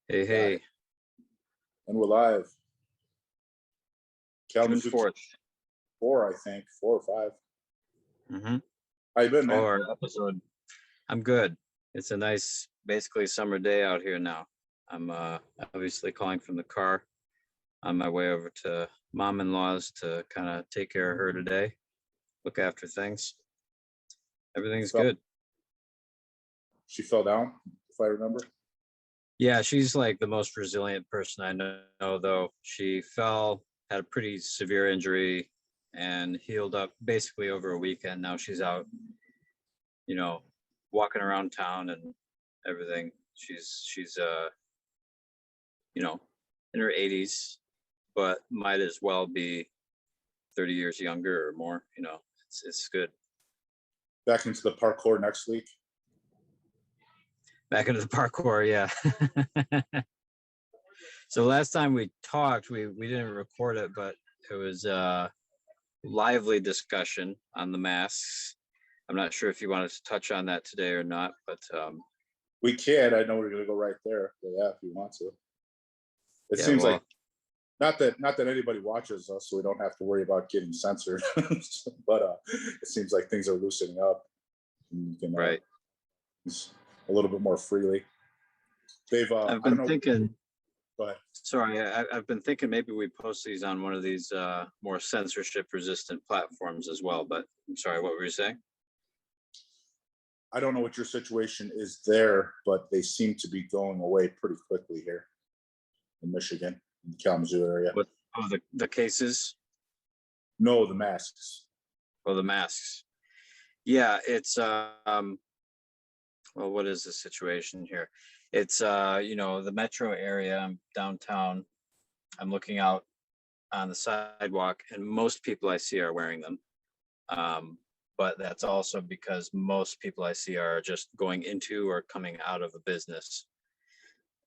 Hey, Back hey, and we're live. June KalamaZooKeeper 4th. 4, I think 4 or 5. Mm-hmm. How you been, man? Or episode. I'm good. It's a nice, basically summer day out here now. I'm obviously calling from the car on my way over to mom-in-law's to kind of take care of her today, look after things. Everything's good. She fell down, if I remember. Yeah, she's like the most resilient person I know, though. She fell, had a pretty severe injury, and healed up basically over a weekend. Now she's out, you know, walking around town and everything. She's in her 80s, but might as well be 30 years younger or more. It's good. Back into the parkour next week. Back into the parkour, yeah. So last time we talked, we didn't record it, but it was a lively discussion on the masks. I'm not sure if you wanted to touch on that today or not, but We can. I know we're gonna go right there, but yeah, if you want to. It yeah, seems well, like not that anybody watches us, so we don't have to worry about getting censored. But it seems like things are loosening up. And you can right. a little bit more freely. They've I've I don't been know. thinking. Go ahead. Sorry, I've been thinking maybe we post these on one of these more censorship-resistant platforms as well. But I'm sorry, what were you saying? I don't know what your situation is there, but they seem to be going away pretty quickly here in Michigan, in the Kalamazoo area. What? Oh, the cases. No, the masks. Oh, the masks. Yeah, it's well, what is the situation here? It's the metro area. I'm downtown. I'm looking out on the sidewalk, and most people I see are wearing them. But that's also because most people I see are just going into or coming out of a business.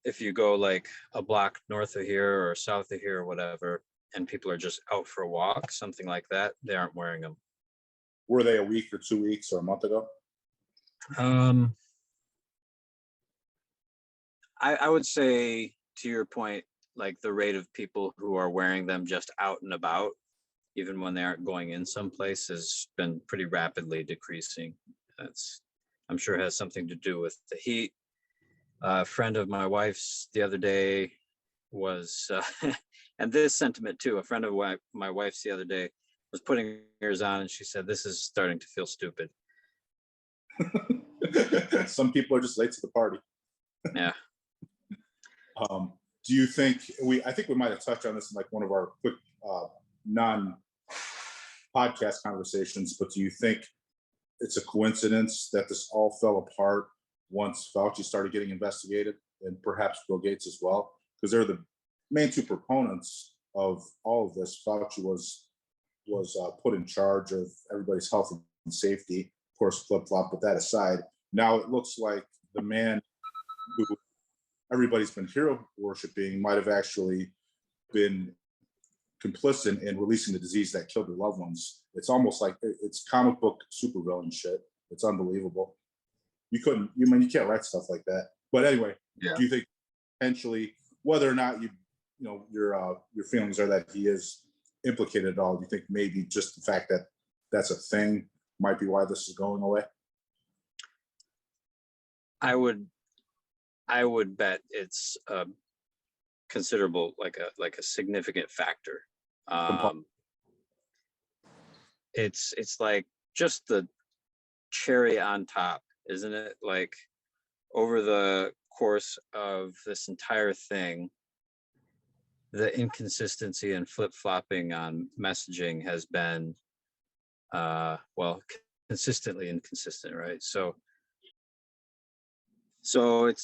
If you go like a block north of here or south of here or whatever, and people are just out for a walk, something like that, they aren't wearing them. Were they a week or 2 weeks or a month ago? I would say, to your point, like the rate of people who are wearing them just out and about, even when they aren't going in someplace, has been pretty rapidly decreasing. I'm sure it has something to do with the heat. A friend of my wife's the other day was, and this sentiment too, a friend of my wife's the other day was putting hers on, and she said, "This is starting to feel stupid." Some people are just late to the party. Yeah. Do you think I think we might have touched on this in like one of our quick non-podcast conversations, but do you think it's a coincidence that this all fell apart once Fauci started getting investigated, and perhaps Bill Gates as well? Because they're the main two proponents of all of this. Fauci was put in charge of everybody's health and safety. Of course, flip-flop, but that aside, now it looks like the man who everybody's been hero worshiping might have actually been complicit in releasing the disease that killed their loved ones. It's almost like it's comic book supervillain shit. It's unbelievable. You can't write stuff like that. But anyway, Yeah. Do you think potentially, whether or not your feelings are that he is implicated at all, do you think maybe just the fact that that's a thing might be why this is going away? I would bet it's considerable, like a significant factor. It's like just the cherry on top, isn't it? Like over the course of this entire thing, the inconsistency and flip-flopping on messaging has been consistently inconsistent, right? So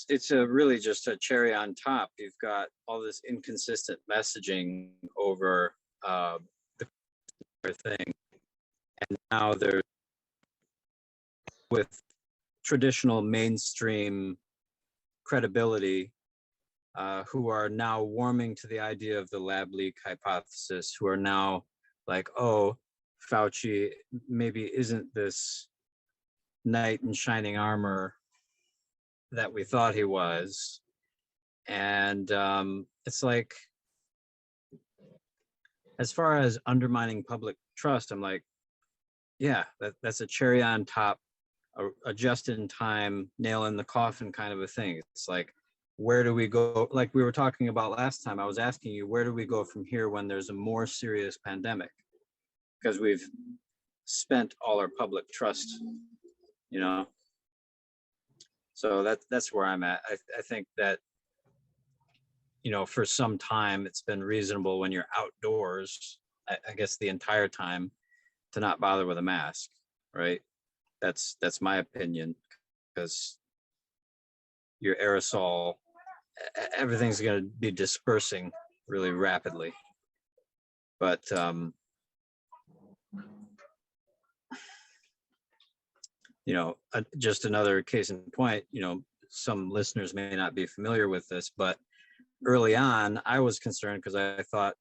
it's a really just a cherry on top. You've got all this inconsistent messaging over the thing, and now there's, with traditional mainstream credibility, who are now warming to the idea of the lab leak hypothesis, who are now like, oh, Fauci maybe isn't this knight in shining armor that we thought he was. And it's like, as far as undermining public trust, I'm like, yeah, that's a cherry on top, a just in time nail in the coffin kind of a thing. It's like, where do we go? Like we were talking about last time, I was asking you, where do we go from here when there's a more serious pandemic? Because we've spent all our public trust, you know? So that's where I'm at. I think that, you know, for some time it's been reasonable when you're outdoors, I guess the entire time, to not bother with a mask, right? That's my opinion, because your aerosol, everything's going to be dispersing really rapidly. But you know, just another case in point, you know, some listeners may not be familiar with this, but early on I was concerned because I thought,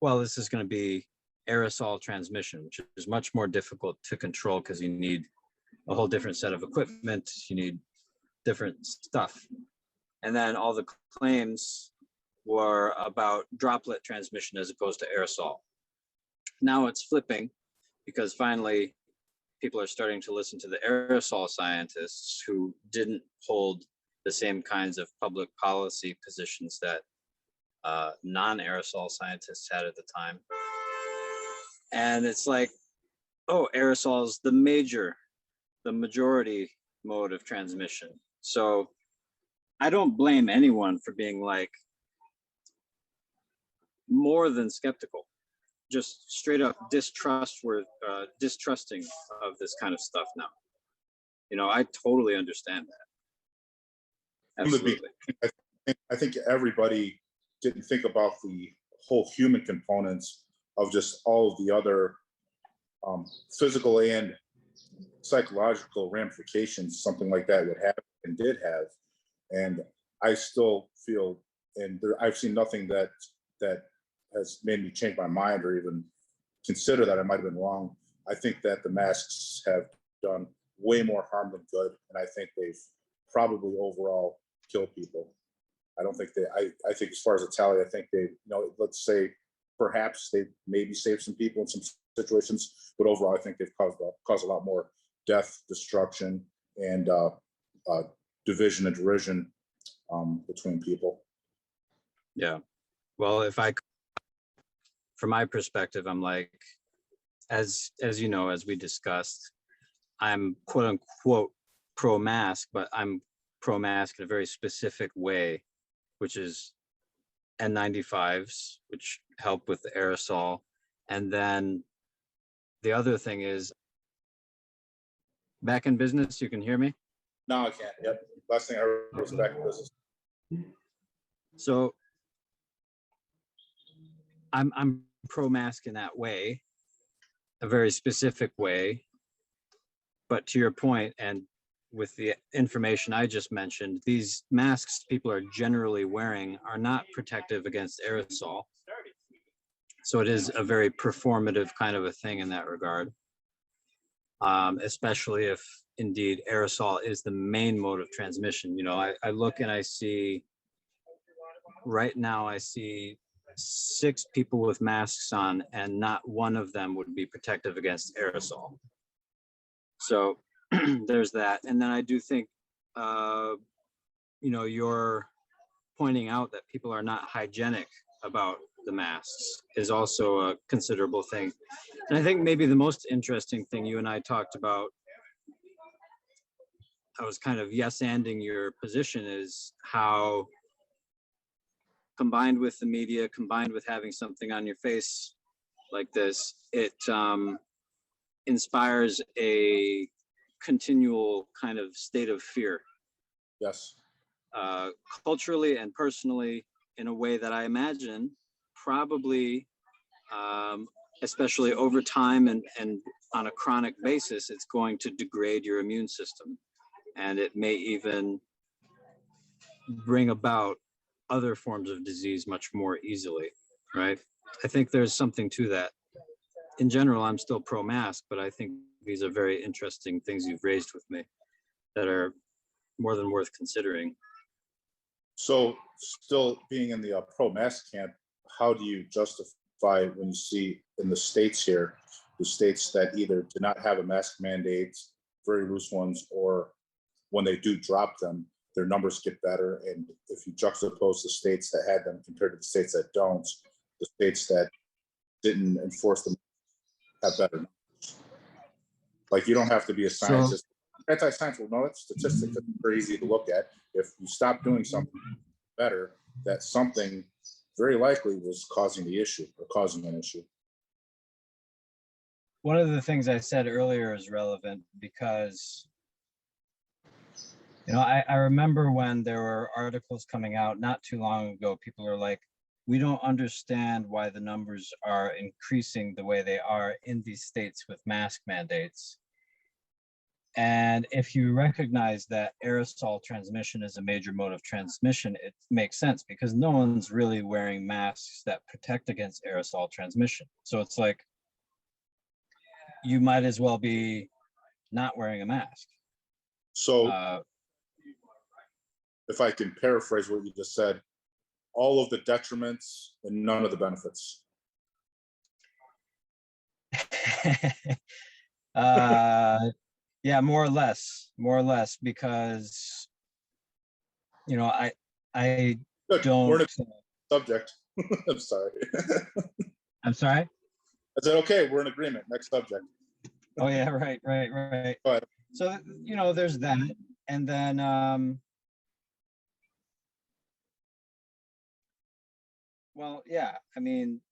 well, this is going to be aerosol transmission, which is much more difficult to control because you need a whole different set of equipment, you need different stuff. And then all the claims were about droplet transmission as opposed to aerosol. Now it's flipping, because finally people are starting to listen to the aerosol scientists who didn't hold the same kinds of public policy positions that non-aerosol scientists had at the time. And it's like, oh, aerosol is the majority mode of transmission. So I don't blame anyone for being like more than skeptical, just straight up distrusting of this kind of stuff now. You know, I totally understand that. Absolutely. I think everybody didn't think about the whole human components of just all of the other physical and psychological ramifications something like that would have and did have. And I still feel, and I've seen nothing that has made me change my mind or even consider that I might have been wrong. I think that the masks have done way more harm than good, and I think they've probably overall killed people. I don't think I think as far as a tally, I think they, you know, let's say perhaps they maybe saved some people in some situations, but overall I think they've caused a lot more death, destruction, and division and derision between people. Yeah. Well, from my perspective, I'm like, as you know, as we discussed, I'm quote unquote pro-mask, but I'm pro-mask in a very specific way, which is N95s, which help with the aerosol. And then the other thing is, back in business, you can hear me? No, I can't. Yep. Last thing I heard was back in business. So I'm pro-mask in that way, a very specific way. But to your point, and with the information I just mentioned, these masks people are generally wearing are not protective against aerosol. So it is a very performative kind of a thing in that regard, especially if indeed aerosol is the main mode of transmission. You know, I look and I see, right now I see 6 people with masks on, and not one of them would be protective against aerosol. So there's that. And then I do think, you know, you're pointing out that people are not hygienic about the masks is also a considerable thing. And I think maybe the most interesting thing you and I talked about, I was kind of yes-anding your position, is how combined with the media, combined with having something on your face like this, it inspires a continual kind of state of fear. Yes. Culturally and personally, in a way that I imagine probably, especially over time and on a chronic basis, it's going to degrade your immune system. And it may even bring about other forms of disease much more easily, right? I think there's something to that. In general, I'm still pro-mask, but I think these are very interesting things you've raised with me that are more than worth considering. So still being in the pro-mask camp, how do you justify when you see in the states here, the states that either do not have a mask mandate, very loose ones, or when they do drop them, their numbers get better. And if you juxtapose the states that had them compared to the states that don't, the states that didn't enforce them have better numbers. Like, you don't have to be a scientist. Anti-science will know that statistics. It's very easy to look at. If you stop doing something better, that something very likely was causing the issue or causing an issue. One of the things I said earlier is relevant because, I remember when there were articles coming out not too long ago, people are like, we don't understand why the numbers are increasing the way they are in these states with mask mandates. And if you recognize that aerosol transmission is a major mode of transmission, it makes sense because no one's really wearing masks that protect against aerosol transmission. So it's like, you might as well be not wearing a mask. So if I can paraphrase what you just said, all of the detriments and none of the benefits. Yeah, more or less, because I Good. don't. We're in a subject. I'm sorry. I'm sorry. I said, okay, we're in agreement. Next subject. Oh yeah, right. Go ahead. So there's that, and then well, yeah. I mean,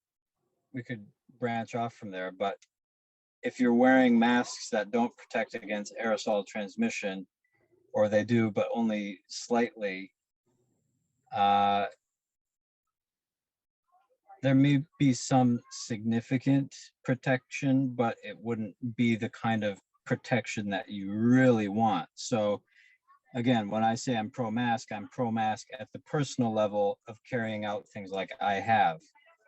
we could branch off from there, but if you're wearing masks that don't protect against aerosol transmission, or they do, but only slightly, there may be some significant protection, but it wouldn't be the kind of protection that you really want. So again, when I say I'm pro-mask at the personal level of carrying out things like I have,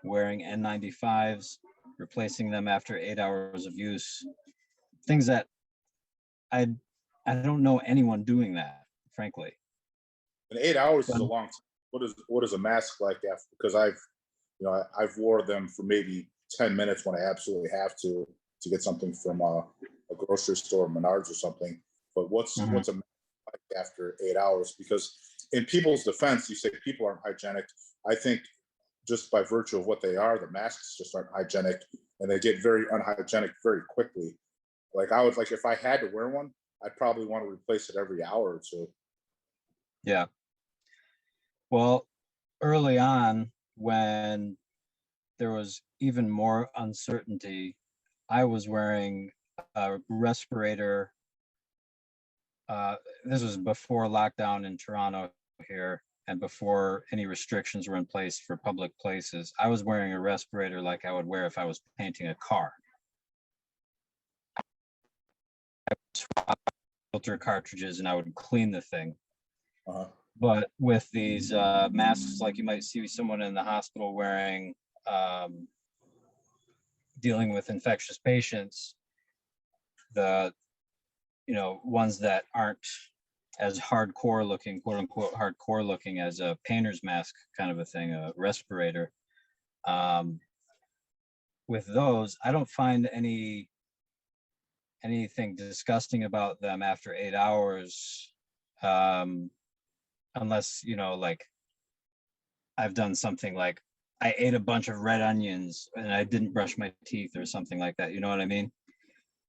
wearing N95s, replacing them after 8 hours of use, things that I don't know anyone doing that, frankly. And 8 hours is a long time. What is a mask like after? Because I've wore them for maybe 10 minutes when I absolutely have to get something from a grocery store, Menards or something. But what's a mask like after 8 hours? Because in people's defense, you say people aren't hygienic. I think just by virtue of what they are, the masks just aren't hygienic, and they get very unhygienic very quickly. Like, if I had to wear one, I'd probably want to replace it every hour or two. Yeah. Well, early on, when there was even more uncertainty, I was wearing a respirator. This was before lockdown in Toronto here, and before any restrictions were in place for public places. I was wearing a respirator like I would wear if I was painting a car. I would swap filter cartridges and I would clean the thing. But with these masks, like you might see someone in the hospital wearing, dealing with infectious patients, the ones that aren't as hardcore looking, quote unquote hardcore looking, as a painter's mask kind of a thing, a respirator. With those, I don't find anything disgusting about them after 8 hours, unless like I've done something like I ate a bunch of red onions and I didn't brush my teeth or something like that. You know what I mean?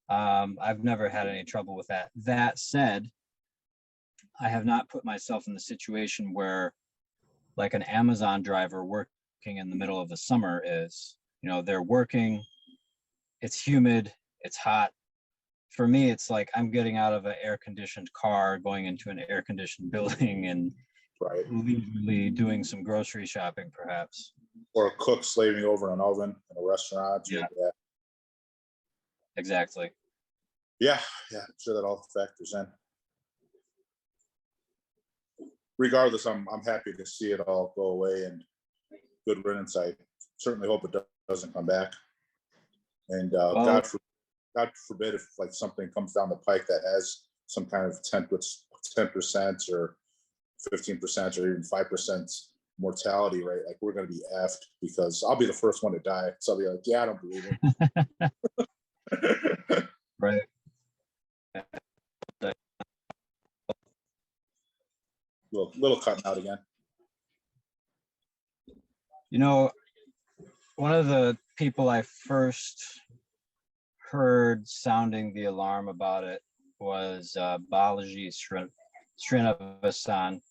I've never had any trouble with that. That said, I have not put myself in the situation where, like, an Amazon driver working in the middle of the summer is. They're working, it's humid, it's hot. For me, it's like I'm getting out of an air-conditioned car, going into an air-conditioned building, and leisurely doing some grocery shopping, perhaps. Or a cook slaving over an oven in a restaurant. Yeah. Exactly. Yeah, I'm sure that all factors in. Regardless, I'm happy to see it all go away, and good riddance. I certainly hope it doesn't come back. And God forbid if like something comes down the pike that has some kind of 10% or 15% or even 5% mortality rate, like we're going to be effed, because I'll be the first one to die. So I'll be like, yeah, I don't believe it. Right. Little cutting out again. You know, one of the people I first heard sounding the alarm about it was Balaji Srinivasan,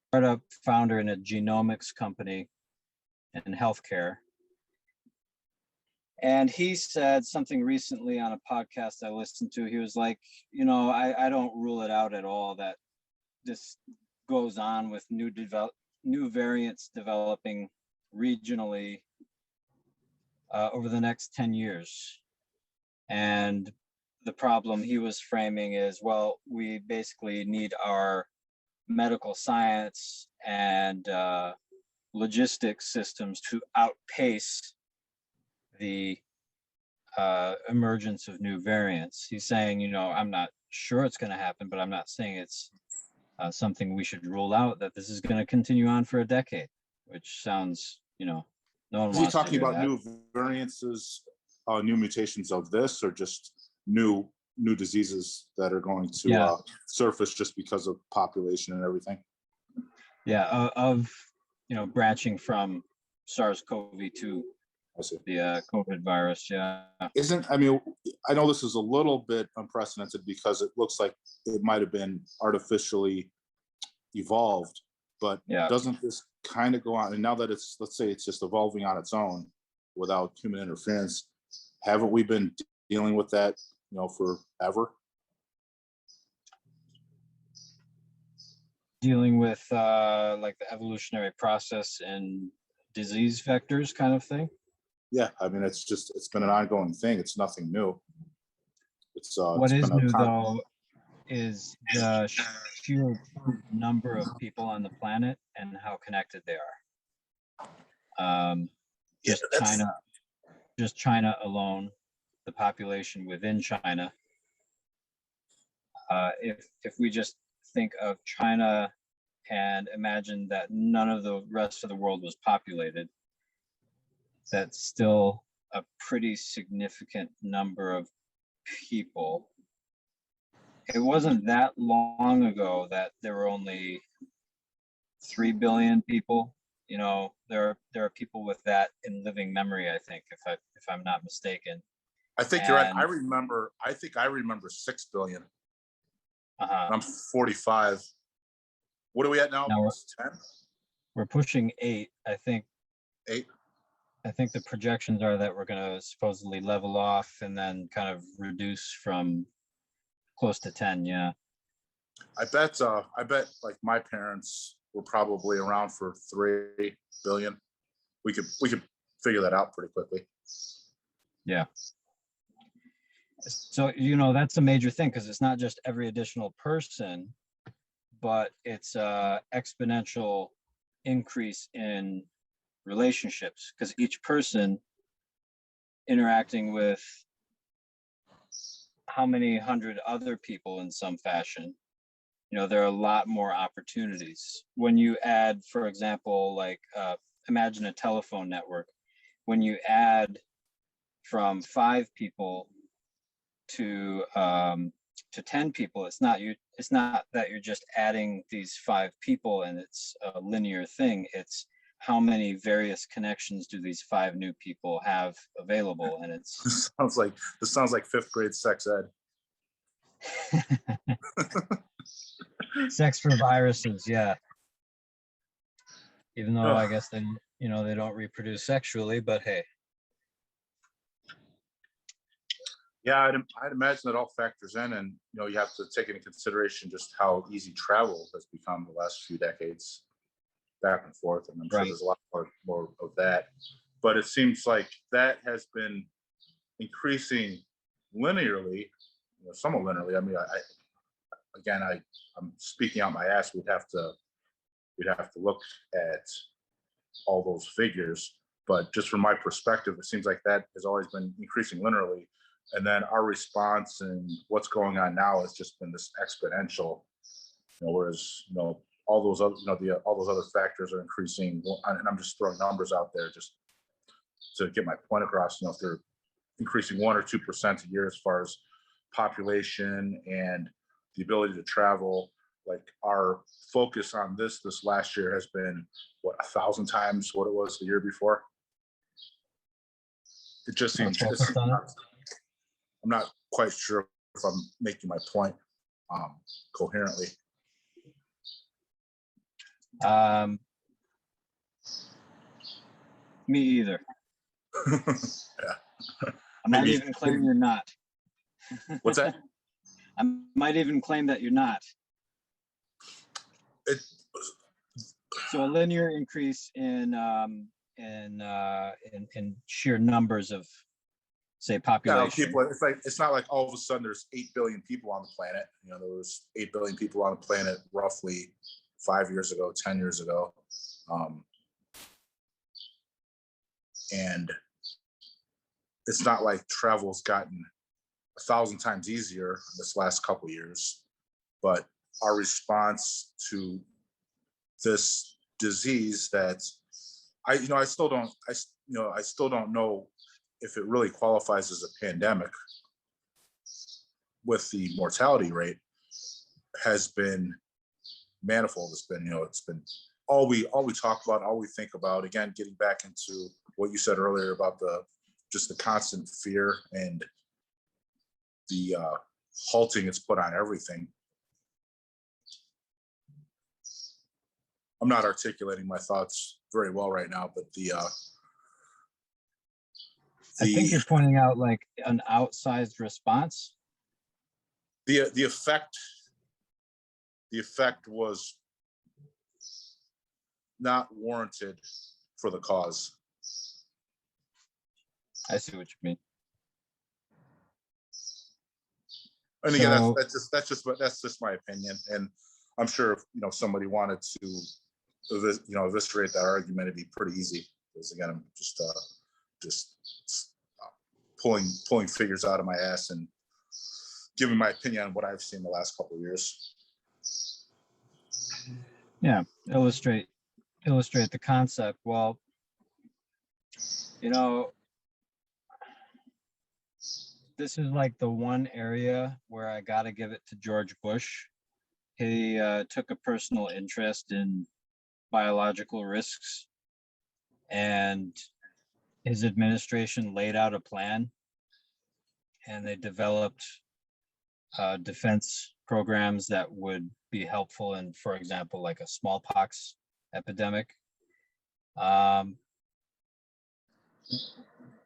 startup founder in a genomics company in healthcare. And he said something recently on a podcast I listened to. He was like, you know, I don't rule it out at all that this goes on with new variants developing regionally over the next 10 years. And the problem he was framing is, well, we basically need our medical science and logistics systems to outpace the emergence of new variants. He's saying, you know, I'm not sure it's going to happen, but I'm not saying it's something we should rule out, that this is going to continue on for a decade, which sounds, you know, no one Is wants he talking to hear about that. new variances, new mutations of this, or just new diseases that are going to surface just because of population and everything? Yeah, of you know, branching from SARS-CoV-2, I see. the COVID virus. Yeah. I mean, I know this is a little bit unprecedented because it looks like it might have been artificially evolved, but doesn't this kind of go on? And now that it's, let's say it's just evolving on its own without human interference, haven't we been dealing with that, you know, forever? Dealing with like the evolutionary process and disease vectors kind of thing. Yeah, I mean, it's been an ongoing thing. It's nothing new. It's what is new though is the sheer number of people on the planet and how connected they are. Just China alone, the population within China. If we just think of China and imagine that none of the rest of the world was populated, that's still a pretty significant number of people. It wasn't that long ago that there were only 3 billion people. You know, there are people with that in living memory, I think, if I'm not mistaken. I think you're right. I think I remember 6 billion. I'm 45. What are we at now? 10? We're pushing 8, I think. 8? I think the projections are that we're going to supposedly level off and then kind of reduce from close to 10. Yeah. I bet like my parents were probably around for 3 billion. We could figure that out pretty quickly. Yeah. So, you know, that's a major thing, because it's not just every additional person, but it's exponential increase in relationships, because each person interacting with how many hundred other people in some fashion, you know, there are a lot more opportunities. When you add, for example, like imagine a telephone network. When you add from 5 people to 10 people, it's not that you're just adding these 5 people and it's a linear thing. It's how many various connections do these 5 new people have available, and it's this sounds like 5th grade sex ed. Sex for viruses, yeah. Even though I guess they don't reproduce sexually, but hey. Yeah, I'd imagine that all factors in, and you know, you have to take into consideration just how easy travel has become the last few decades, back and forth, and I'm sure there's a lot more of that. But it seems like that has been increasing linearly, you know, somewhat linearly. I mean, I'm speaking out my ass. We'd have to look at all those figures, but just from my perspective, it seems like that has always been increasing linearly. And then our response and what's going on now has just been this exponential, whereas, all those other, all those other factors are increasing. And I'm just throwing numbers out there just to get my point across. If they're increasing 1 or 2% a year as far as population and the ability to travel, like our focus on this last year has been 1,000 times what it was the year before. It just seems, I'm not quite sure if I'm making my point coherently. Me either. Yeah. I might even claim you're not. What's that? I might even claim that you're not. So a linear increase in sheer numbers of, say, population. People, it's not like all of a sudden there's 8 billion people on the planet. There was 8 billion people on the planet roughly 5 years ago, 10 years ago. And it's not like travel's gotten 1,000 times easier in this last couple of years, but our response to this disease that I still don't know if it really qualifies as a pandemic, with the mortality rate, has been manifold. It's been all we talk about, all we think about. Again, getting back into what you said earlier about the constant fear and the halting it's put on everything. I'm not articulating my thoughts very well right now, but I think you're pointing out like an outsized response. The effect was not warranted for the cause. I see what you mean. And again, that's just my opinion. And I'm sure if somebody wanted to eviscerate that argument, it'd be pretty easy. Because again, I'm just pulling figures out of my ass and giving my opinion on what I've seen the last couple of years. Yeah, illustrate the concept. Well, this is like the one area where I got to give it to George Bush. He took a personal interest in biological risks, and his administration laid out a plan, and they developed defense programs that would be helpful in, for example, like a smallpox epidemic.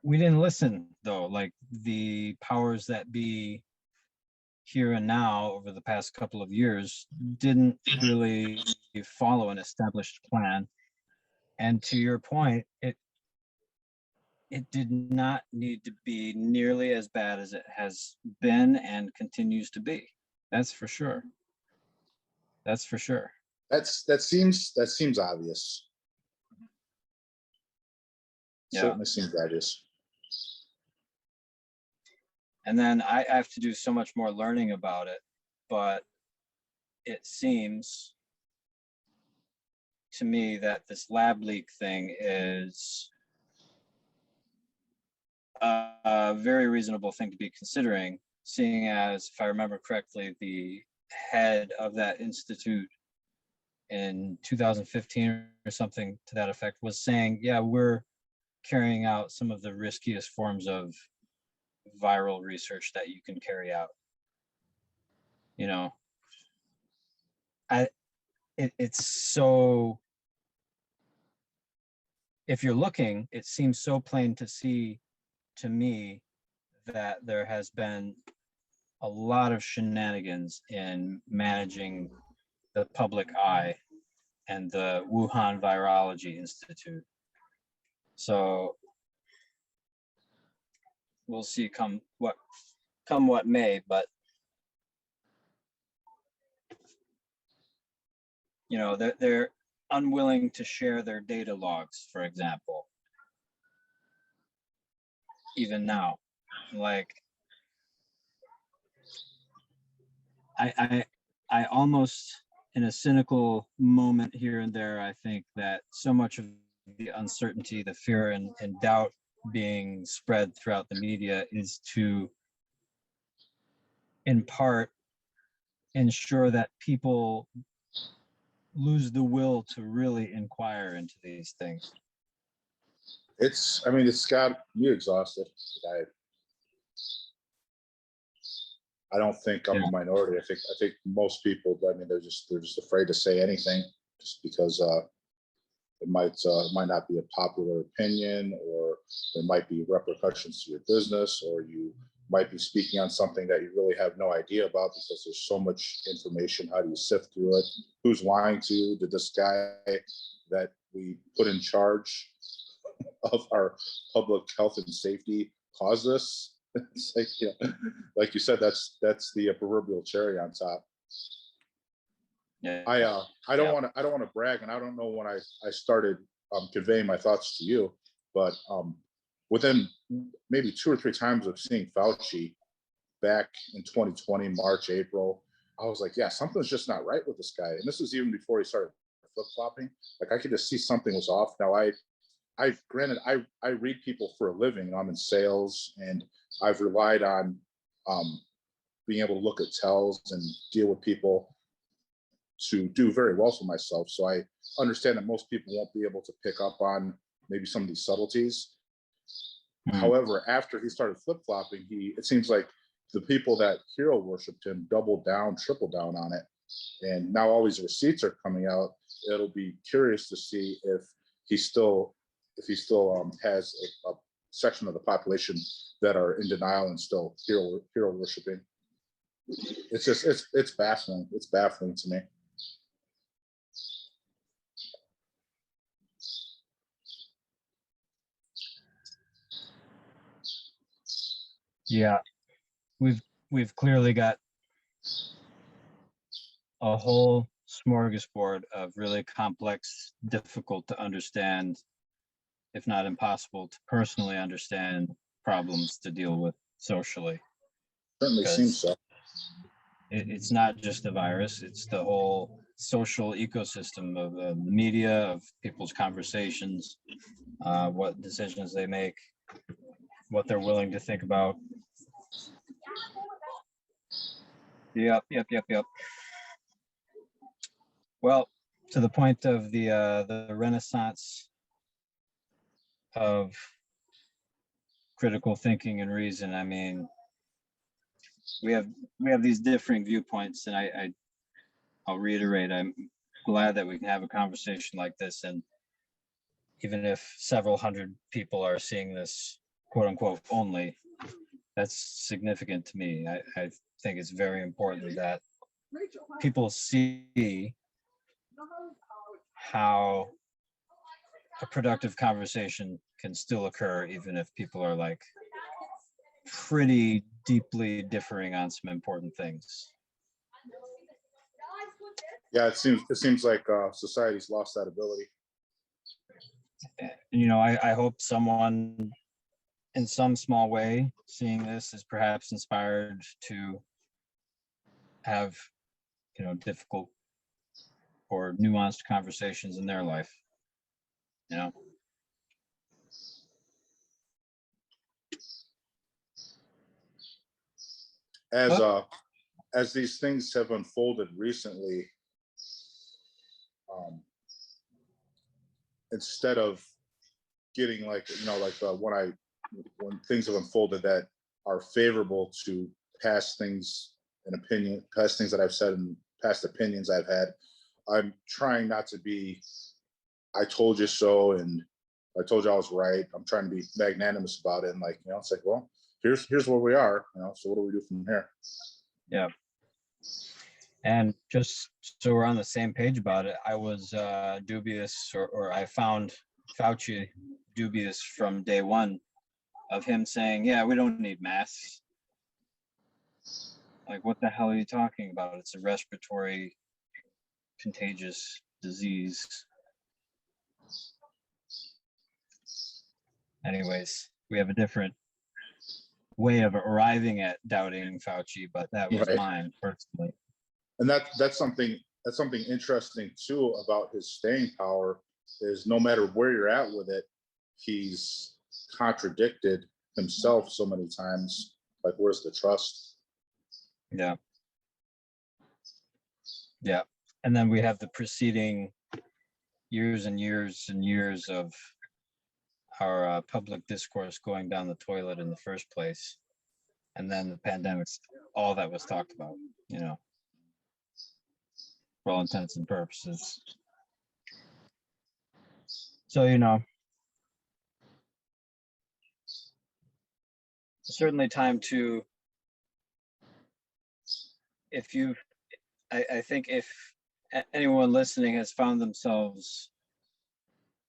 We didn't listen, though. Like the powers that be here and now over the past couple of years didn't really follow an established plan. And to your point, it did not need to be nearly as bad as it has been and continues to be. That's for sure. That seems obvious. Yeah. Certainly seems obvious. And then I have to do so much more learning about it, but it seems to me that this lab leak thing is a very reasonable thing to be considering, seeing as, if I remember correctly, the head of that institute in 2015 or something to that effect was saying, yeah, we're carrying out some of the riskiest forms of viral research that you can carry out. It's so, if you're looking, it seems so plain to see to me that there has been a lot of shenanigans in managing the public eye and the Wuhan Virology Institute. So we'll see come what may, but they're unwilling to share their data logs, for example. Even now, like I almost, in a cynical moment here and there, I think that so much of the uncertainty, the fear and doubt being spread throughout the media is to, in part, ensure that people lose the will to really inquire into these things. I mean, it's got me exhausted. I don't think I'm a minority. I think most people, I mean, they're just afraid to say anything just because it might not be a popular opinion, or there might be repercussions to your business, or you might be speaking on something that you really have no idea about because there's so much information. How do you sift through it? Who's lying to you? Did this guy that we put in charge of our public health and safety cause this? It's like, like you said, that's the proverbial cherry on top. Yeah. I don't want to brag, and I don't know when I started conveying my thoughts to you, but within maybe 2 or 3 times of seeing Fauci back in 2020, March, April, I was like, yeah, something's just not right with this guy. And this was even before he started flip-flopping. Like, I could just see something was off. Now, granted, I read people for a living. I'm in sales, and I've relied on being able to look at tells and deal with people to do very well for myself. So I understand that most people won't be able to pick up on maybe some of these subtleties. Mm-hmm. However, after he started flip-flopping, it seems like the people that hero worshipped him doubled down, tripled down on it. And now all these receipts are coming out. It'll be curious to see if he still has a section of the population that are in denial and still hero worshiping. It's just, it's baffling. It's baffling to me. Yeah, we've clearly got a whole smorgasbord of really complex, difficult to understand, if not impossible to personally understand, problems to deal with socially. Certainly seems so. It's not just a virus, it's the whole social ecosystem of the media, of people's conversations, what decisions they make, what they're willing to think about. Yep. Well, to the point of the renaissance of critical thinking and reason, I mean, we have these differing viewpoints, and I'll reiterate, I'm glad that we can have a conversation like this, and even if several hundred people are seeing this, quote unquote, only, that's significant to me. I think it's very important that people see how a productive conversation can still occur, even if people are like pretty deeply differing on some important things. Yeah, it seems like society's lost that ability. And, I hope someone in some small way seeing this is perhaps inspired to have, difficult or nuanced conversations in their life, As these things have unfolded recently, instead of getting when things have unfolded that are favorable to past things that I've said and past opinions I've had, I'm trying not to be, I told you so, and I told you I was right. I'm trying to be magnanimous about it. And it's like, well, here's where we are, so what do we do from here? Yeah. And just so we're on the same page about it, I was dubious, or I found Fauci dubious from day one of him saying, yeah, we don't need masks. Like, what the hell are you talking about? It's a respiratory contagious disease. Anyways, we have a different way of arriving at doubting Fauci, but that was mine personally. And that's something interesting too about his staying power is no matter where you're at with it, he's contradicted himself so many times. Like, where's the trust? Yeah. Yeah. And then we have the preceding years and years and years of our public discourse going down the toilet in the first place. And then the pandemic's all that was talked about, you know, for all intents and purposes. So, you know, certainly time to, if you, I think if anyone listening has found themselves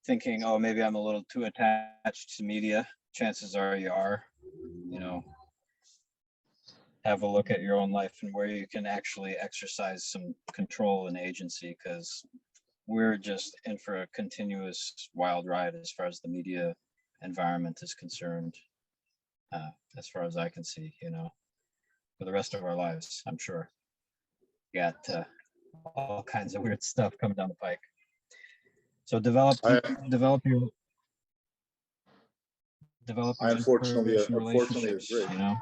thinking, oh, maybe I'm a little too attached to media, chances are you are, you know, have a look at your own life and where you can actually exercise some control and agency, because we're just in for a continuous wild ride as far as the media environment is concerned, as far as I can see, you know, for the rest of our lives, I'm sure. Got all kinds of weird stuff coming down the pike. So develop your Unfortunately relationships, agree. you know.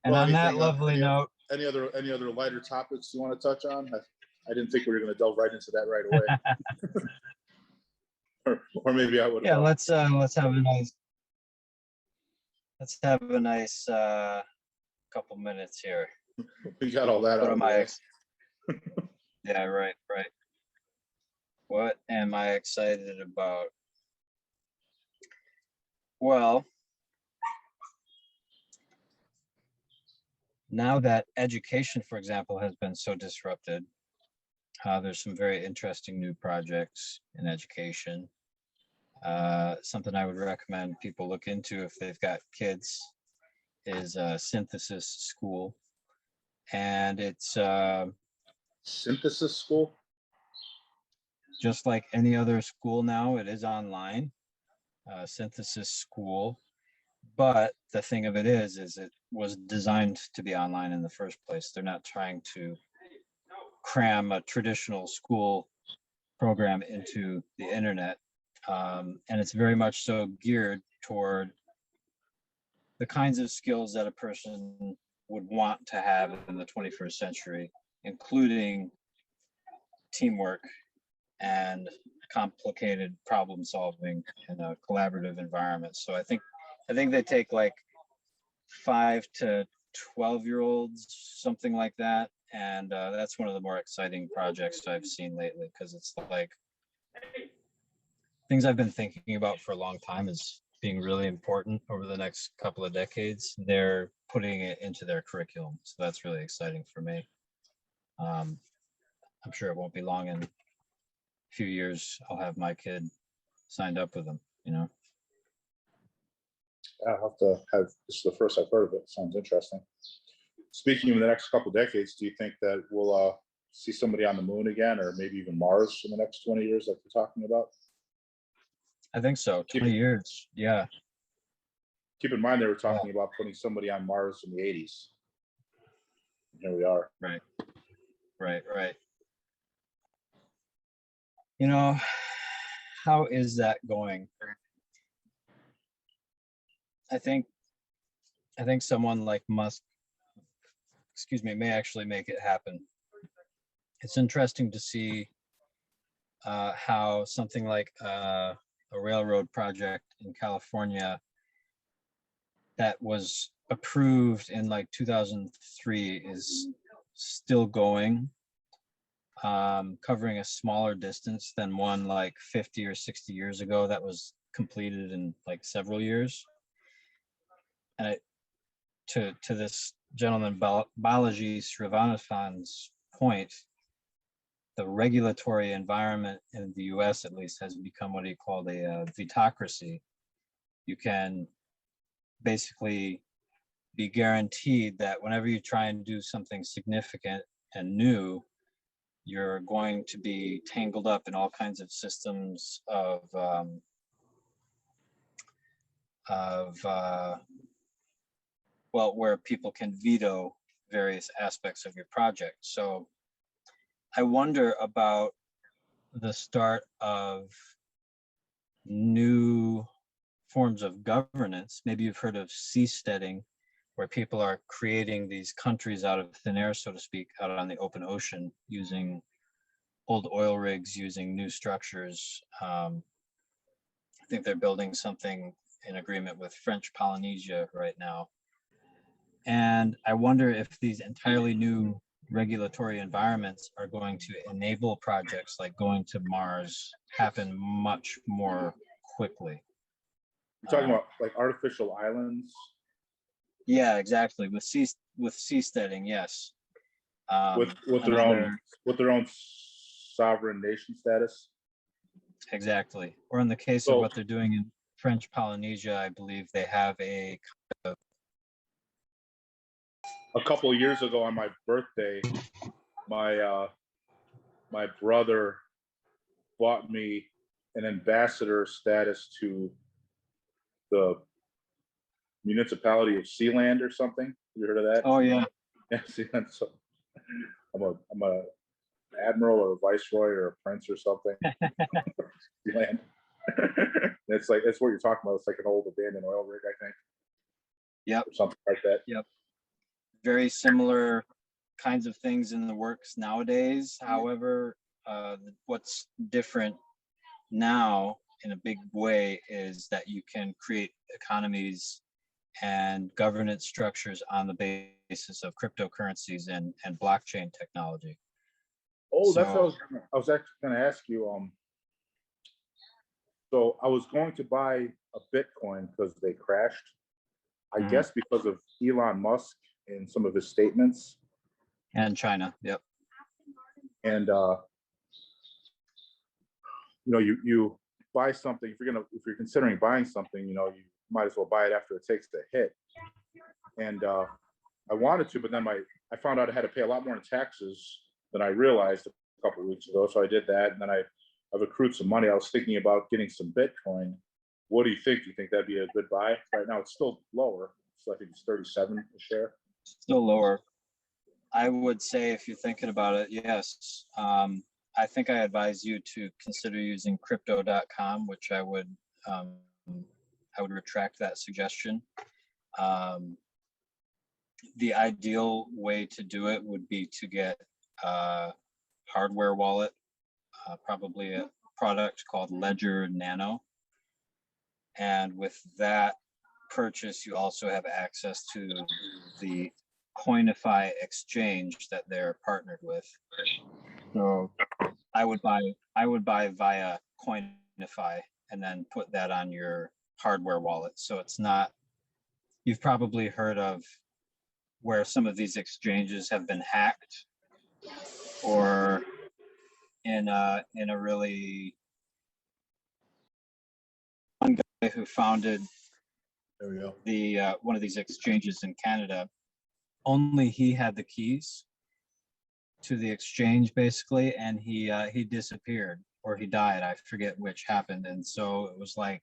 And well, on that lovely note, any other lighter topics you want to touch on? I didn't think we were going to delve right into that right away. or maybe I would. Yeah, let's have a nice couple minutes here. We got all that What out am of the way. Yeah, right. What am I excited about? Well, now that education, for example, has been so disrupted, there's some very interesting new projects in education. Something I would recommend people look into if they've got kids is Synthesis School. And it's Synthesis School? Just like any other school now, it is online, Synthesis School. But the thing of it is it was designed to be online in the first place. They're not trying to cram a traditional school program into the internet. And it's very much so geared toward the kinds of skills that a person would want to have in the 21st century, including teamwork and complicated problem solving in a collaborative environment. So I think they take like 5 to 12-year-olds, something like that. And that's one of the more exciting projects I've seen lately, because it's like things I've been thinking about for a long time is being really important over the next couple of decades. They're putting it into their curriculum. So that's really exciting for me. I'm sure it won't be long, in a few years, I'll have my kid signed up with them, you know? Yeah, I'll have to have, this is the first I've heard of it. Sounds interesting. Speaking of the next couple of decades, do you think that we'll see somebody on the moon again, or maybe even Mars in the next 20 years like we're talking about? I think so. 20 years. Yeah. Keep in mind, they were talking about putting somebody on Mars in the 80s. Here we are. Right. You know, how is that going? I think someone like Musk, may actually make it happen. It's interesting to see how something like a railroad project in California that was approved in like 2003 is still going, covering a smaller distance than one like 50 or 60 years ago that was completed in like several years. And to this gentleman Balaji Srivanathan's point, the regulatory environment in the US at least has become what he called a vetocracy. You can basically be guaranteed that whenever you try and do something significant and new, you're going to be tangled up in all kinds of systems of well, where people can veto various aspects of your project. So I wonder about the start of new forms of governance. Maybe you've heard of seasteading, where people are creating these countries out of thin air, so to speak, out on the open ocean, using old oil rigs, using new structures. I think they're building something in agreement with French Polynesia right now. And I wonder if these entirely new regulatory environments are going to enable projects like going to Mars happen much more quickly. You're talking about like artificial islands Yeah, exactly. With seasteading, yes. with their own sovereign nation status. Exactly. Or in the case of So what they're doing in French Polynesia, I believe they have a couple of years ago on my birthday, my brother bought me an ambassador status to the municipality of Sealand or something. You heard of that? Oh yeah. Yeah, Sealand. So I'm a admiral or a viceroy or a prince or something. Sealand. It's like that's what you're talking about. It's like an old abandoned oil rig, I think. Yep. Or something like that. Yep. Very similar kinds of things in the works nowadays. However, what's different now in a big way is that you can create economies and governance structures on the basis of cryptocurrencies and blockchain technology. Oh, that's what I was actually going to ask you. So I was going to buy a Bitcoin because they crashed. I guess because of Elon Musk and some of his statements. And China, yep. And you buy something, if you're considering buying something, you might as well buy it after it takes the hit. And I wanted to, but then I found out I had to pay a lot more in taxes than I realized a couple of weeks ago. So I did that, and then I've accrued some money. I was thinking about getting some Bitcoin. What do you think? Do you think that'd be a good buy? Right now, it's still lower. So I think it's 37 a share. Still lower. I would say if you're thinking about it, yes. I think I advise you to consider using crypto.com, which I would retract that suggestion. The ideal way to do it would be to get a hardware wallet, probably a product called Ledger Nano. And with that purchase, you also have access to the Coinify exchange that they're partnered with. So I would buy via Coinify and then put that on your hardware wallet. So it's not, you've probably heard of where some of these exchanges have been hacked, or in a really, one guy who founded the one of these exchanges in Canada, only he had the keys to the exchange basically, and he disappeared, or he died. I forget which happened. And so it was like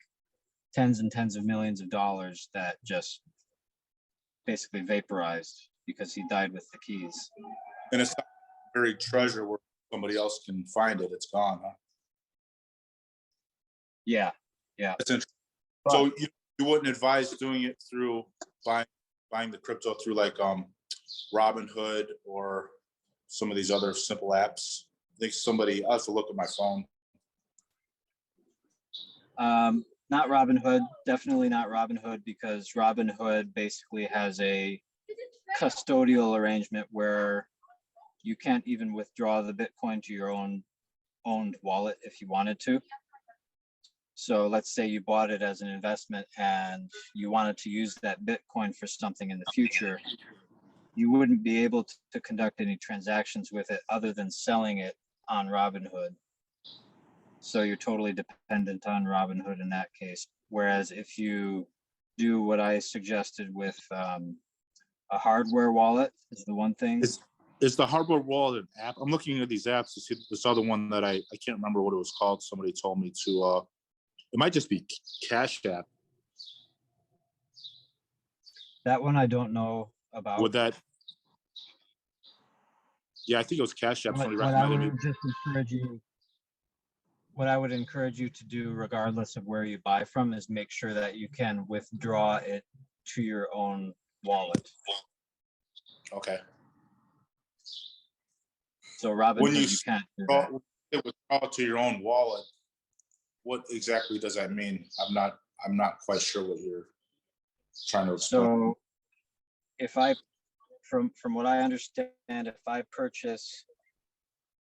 tens and tens of millions of dollars that just basically vaporized because he died with the keys. And it's not a buried treasure where somebody else can find it. It's gone, huh? Yeah. That's interesting. So you wouldn't advise doing it through buying the crypto through like Robinhood or some of these other simple apps? I think I'll have to look at my phone. Not Robinhood, definitely not Robinhood, because Robinhood basically has a custodial arrangement where you can't even withdraw the Bitcoin to your owned wallet if you wanted to. So let's say you bought it as an investment and you wanted to use that Bitcoin for something in the future, you wouldn't be able to conduct any transactions with it other than selling it on Robinhood. So you're totally dependent on Robinhood in that case. Whereas if you do what I suggested with a hardware wallet is the one thing. Is the hardware wallet an app? I'm looking at these apps to see this other one that I can't remember what it was called. Somebody told me to, it might just be Cash App. That one I don't know about. Would that? Yeah, I think it was Cash App. Somebody What I recommended me. would just encourage you, what I would encourage you to do, regardless of where you buy from, is make sure that you can withdraw it to your own wallet. Okay. So Robin When says you you can't do that. withdraw to your own wallet, what exactly does that mean? I'm not quite sure what you're trying to explain. So if I, from what I understand, if I purchase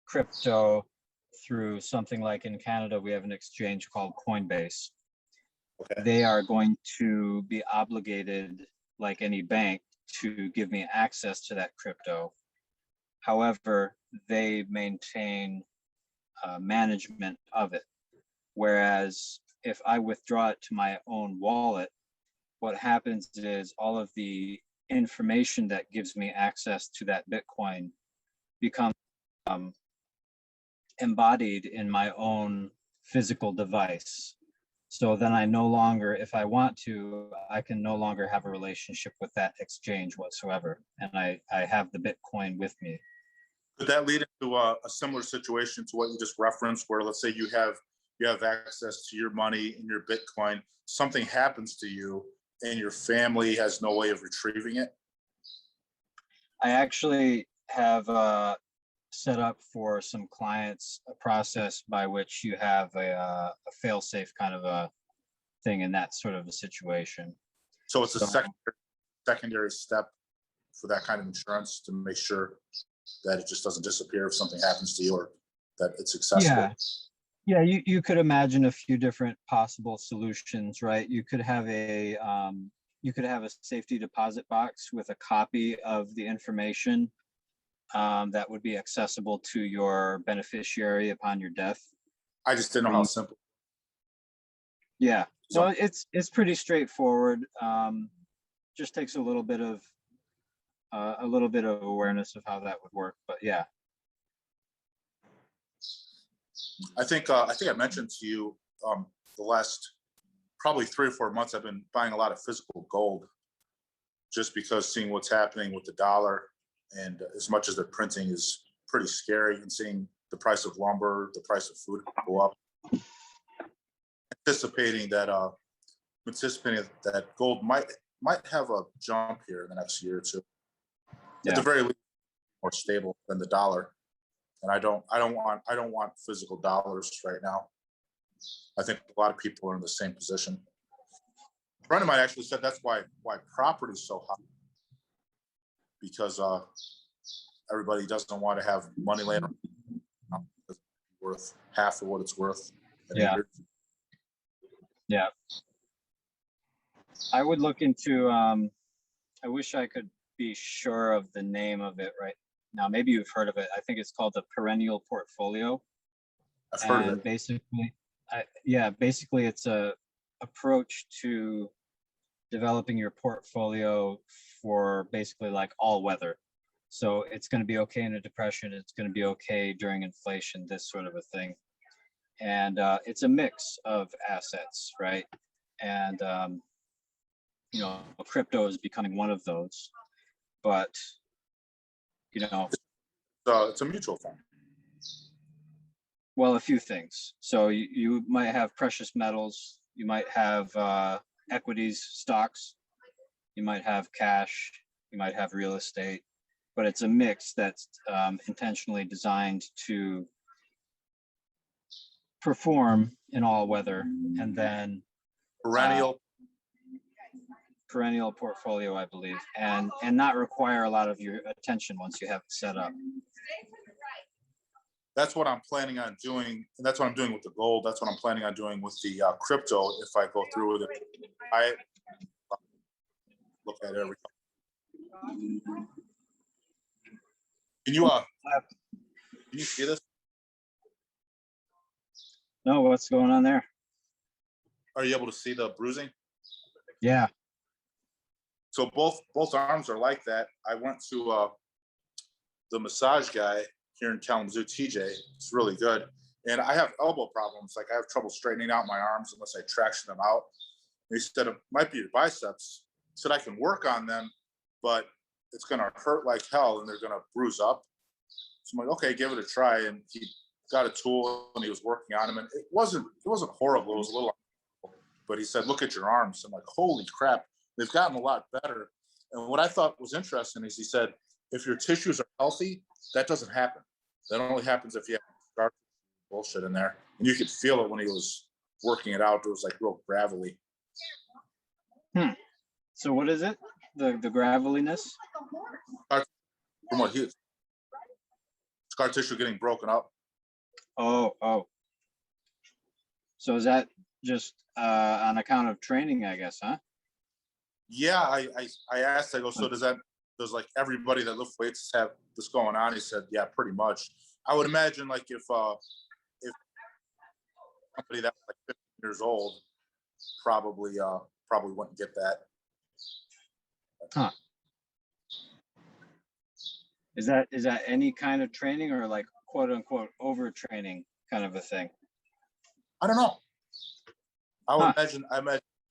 crypto through something like, in Canada, we have an exchange called Coinbase. Okay. They are going to be obligated, like any bank, to give me access to that crypto. However, they maintain management of it. Whereas if I withdraw it to my own wallet, what happens is all of the information that gives me access to that Bitcoin becomes embodied in my own physical device. So then I no longer, if I want to, I can no longer have a relationship with that exchange whatsoever. And I have the Bitcoin with me. Could that lead into a similar situation to what you just referenced, where let's say you have access to your money and your Bitcoin, something happens to you and your family has no way of retrieving it? I actually have set up for some clients a process by which you have a fail-safe kind of a thing in that sort of a situation. So it's a secondary step for that kind of insurance to make sure that it just doesn't disappear if something happens to you, or that it's accessible. Yeah, you could imagine a few different possible solutions, right? You could have a safety deposit box with a copy of the information that would be accessible to your beneficiary upon your death. I just didn't know how simple. Yeah, so it's pretty straightforward. Just takes a little bit of awareness of how that would work, but yeah. I think I mentioned to you the last probably 3 or 4 months I've been buying a lot of physical gold, just because seeing what's happening with the dollar, and as much as the printing is pretty scary, and seeing the price of lumber, the price of food go up, anticipating that gold might have a jump here in the next year or two. Yeah. At the very least, more stable than the dollar. And I don't want physical dollars right now. I think a lot of people are in the same position. A friend of mine actually said that's why property is so hot, because everybody doesn't want to have money laying around worth half of what it's worth. Yeah. Yeah. I would look into, I wish I could be sure of the name of it right now. Maybe you've heard of it. I think it's called the perennial portfolio. I've heard of it. Basically it's a approach to developing your portfolio for basically like all weather. So it's going to be okay in a depression. It's going to be okay during inflation, this sort of a thing. And it's a mix of assets, right? And crypto is becoming one of those. But it's a mutual fund. Well, a few things. So you might have precious metals, you might have equities, stocks, you might have cash, you might have real estate, but it's a mix that's intentionally designed to perform in all weather. And then perennial portfolio, I believe, and not require a lot of your attention once you have it set up. That's what I'm planning on doing, and that's what I'm doing with the gold. That's what I'm planning on doing with the crypto. If I go through with it, I look at everything. Can you see this? No, what's going on there? Are you able to see the bruising? Yeah. So both arms are like that. I went to the massage guy here in Kalamazoo, TJ. It's really good. And I have elbow problems. Like I have trouble straightening out my arms unless I traction them out. And he said it might be your biceps. said I can work on them, but it's gonna hurt like hell and they're gonna bruise up. So I'm like, okay, give it a try. And he got a tool and he was working on them, and it wasn't horrible. It was a little, but he said, look at your arms. I'm like, holy crap, they've gotten a lot better. And what I thought was interesting is he said, if your tissues are healthy, that doesn't happen. That only happens if you have scar bullshit in there. And you could feel it when he was working it out. It was like real gravelly. So what is it? The graveliness? From what he, scar tissue getting broken up. Oh. So is that just on account of training, I guess, huh? Yeah, I asked, I go, so does like everybody that lift weights have this going on? He said, yeah, pretty much. I would imagine like if somebody that's like 15 years old probably wouldn't get that. Huh. Is that any kind of training, or like quote unquote overtraining kind of a thing? I don't know. I imagine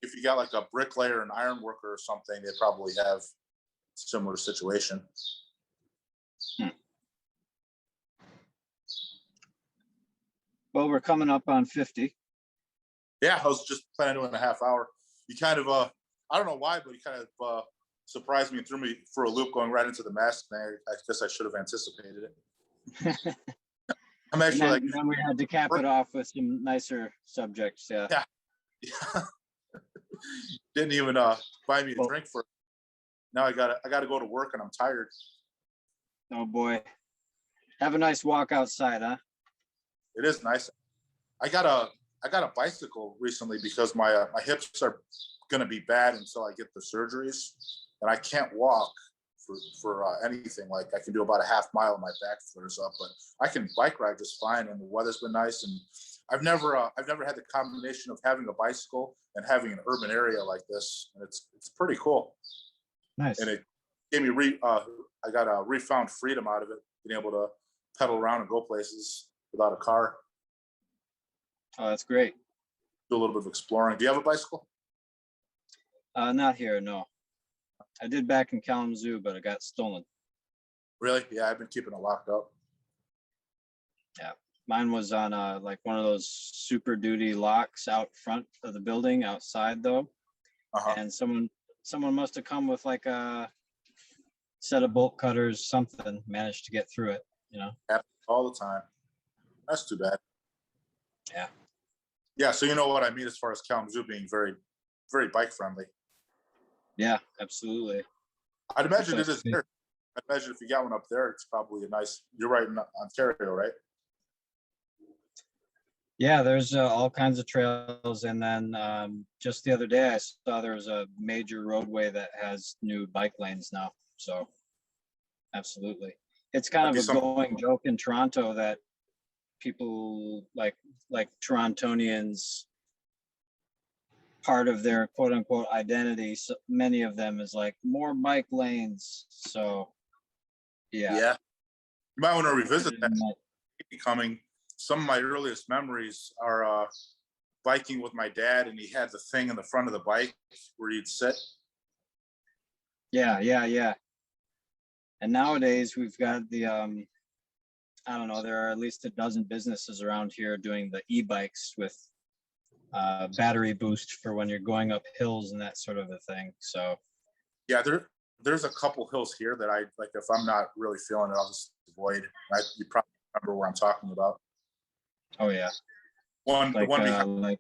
if you got like a bricklayer, an iron worker or something, they probably have a similar situation. Well, we're coming up on 50. Yeah, I was just planning on doing a half hour. You kind of I don't know why, but you kind of surprised me and threw me for a loop going right into the mask thing. I guess I should have anticipated it. I'm actually like, then we had to cap it off with some nicer subjects. Yeah. Didn't even buy me a drink for it. Now I gotta go to work and I'm tired. Oh boy. Have a nice walk outside, huh? It is nice. I got a bicycle recently because my hips are gonna be bad until I get the surgeries, and I can't walk for anything. Like I can do about a half mile, my back flares up, but I can bike ride just fine. And the weather's been nice, and I've never had the combination of having a bicycle and having an urban area like this, and it's pretty cool. Nice. And it gave me I got a refound freedom out of it, being able to pedal around and go places without a car. Oh, that's great. Do a little bit of exploring. Do you have a bicycle? Not here, no. I did back in KalamaZoo, but it got stolen. Really? Yeah, I've been keeping it locked up. Yeah, mine was on like one of those Super Duty locks out front of the building. Outside though, and someone must have come with like a set of bolt cutters, something, managed to get through it. Happens all the time. That's too bad. Yeah. So you know what I mean as far as KalamaZoo being very, very bike friendly. Yeah, absolutely. I'd imagine it is there. I imagine if you got one up there, it's probably a nice. You're right in Ontario, right? Yeah, there's all kinds of trails, and then just the other day I saw there was a major roadway that has new bike lanes now. So, absolutely, it's kind of a going joke in Toronto that people like Torontonians, part of their quote unquote identity, so many of them is like more bike lanes. So yeah, you might want to revisit that. Becoming some of my earliest memories are biking with my dad, and he had the thing in the front of the bike where you'd sit. Yeah. And nowadays we've got the I don't know, there are at least a dozen businesses around here doing the e-bikes with battery boost for when you're going up hills and that sort of a thing. So yeah, there's a couple hills here that I like. If I'm not really feeling it, I'll just avoid. You probably remember where I'm talking about. Oh yeah, the one behind like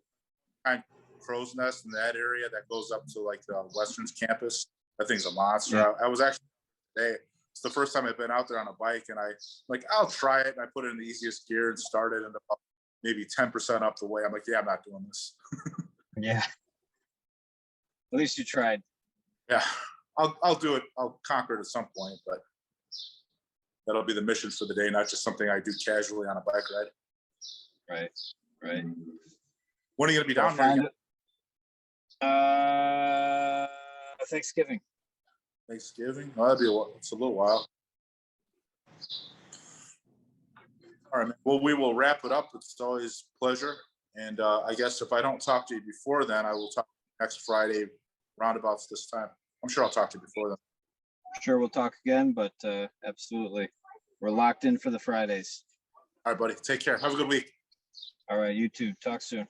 Crow's Nest in that area that goes up to like the Western's campus. That thing's a monster. Yeah. I was actually today. It's the first time I've been out there on a bike, and I'll try it. And I put it in the easiest gear and started, and about maybe 10% up the way, I'm like, yeah, I'm not doing this. Yeah. At least you tried. Yeah, I'll do it. I'll conquer it at some point, but that'll be the mission for the day, not just something I do casually on a bike ride. Right. When are you gonna be down here? Thanksgiving. Oh, it's a little while. All right, man. Well, we will wrap it up. It's always a pleasure. And I guess if I don't talk to you before then, I will talk next Friday, roundabouts this time. I'm sure I'll talk to you before then. Sure, we'll talk again, but absolutely. We're locked in for the Fridays. All right, buddy. Take care. Have a good week. All right, you too. Talk soon.